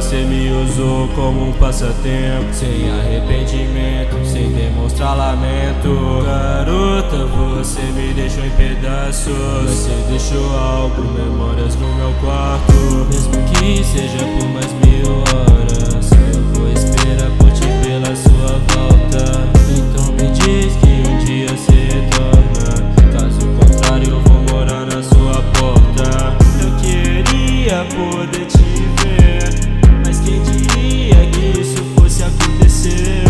você me usou como um passatempo, sem arrependimento, sem demonstrar lamento. Garota, você me deixou em pedaços, você deixou algo, memórias no meu quarto. Mesmo que seja por mais 1000 horas, eu vou esperar por ti pela sua volta. Então me diz que um dia você retorna, caso contrário eu vou morar na sua porta. Eu queria poder te ver, mas quem diria que isso fosse acontecer?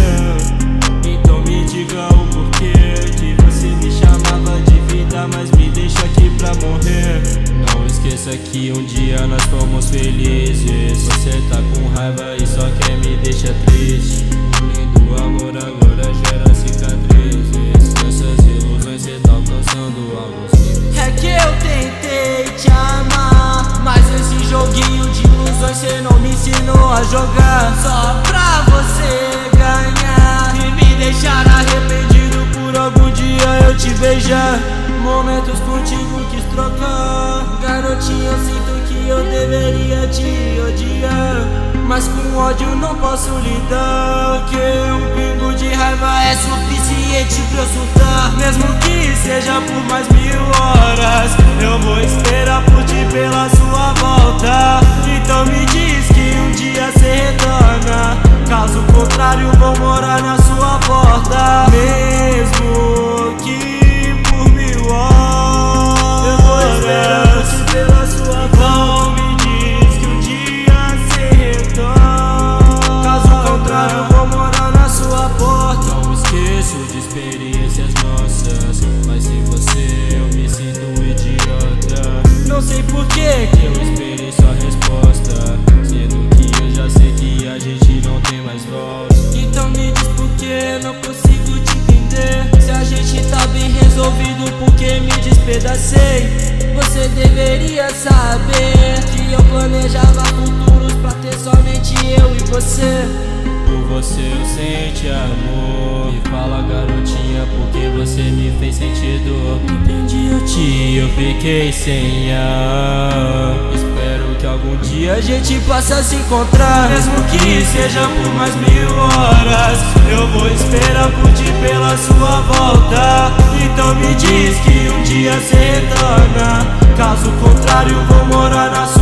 Então me diga o porquê que você me chamava de vida, mas me deixa aqui pra morrer. Não esqueça que um dia nós fomos felizes. Você tá com raiva e só quer me deixar triste. Um lindo amor agora gera cicatrizes. Essas ilusões cê tá alcançando alguns níveis. É que eu tentei te amar, mas esse joguinho de ilusões cê não me ensinou a jogar. Só pra você ganhar e me deixar arrependido por algum dia eu te beijar. Momentos contigo quis trocar. Garotinha, eu sinto que eu deveria te odiar, mas com ódio não posso lidar. Que um pingo de raiva é suficiente pra eu soltar. Mesmo que seja por mais 1000 horas, eu vou esperar por ti pela sua volta. Então me diz que um dia cê retorna, caso contrário vou morar na sua porta. Mesmo que por 1000 horas, eu vou esperar por ti pela sua volta. Então me diz que um dia cê retorna, caso contrário eu vou morar na sua porta. Não esqueço de experiências nossas, mas sem você eu me sinto um idiota. Não sei por que Eu esperei sua resposta, sendo que eu já sei que a gente não tem mais volta. então me diz por que não consigo te entender. Se a gente tá bem resolvido, por que me despedacei? Você deveria saber que eu planejava futuros pra ter somente eu e você. Por você eu senti amor. Me fala, garotinha, porque você me fez sentido. Entendi eu fiquei sem ar. Espero que algum dia A gente possa se encontrar, mesmo que seja por mais 1000 horas. Eu vou esperar por ti pela sua volta. Então me diz que um dia cê retorna, caso contrário vou morar na sua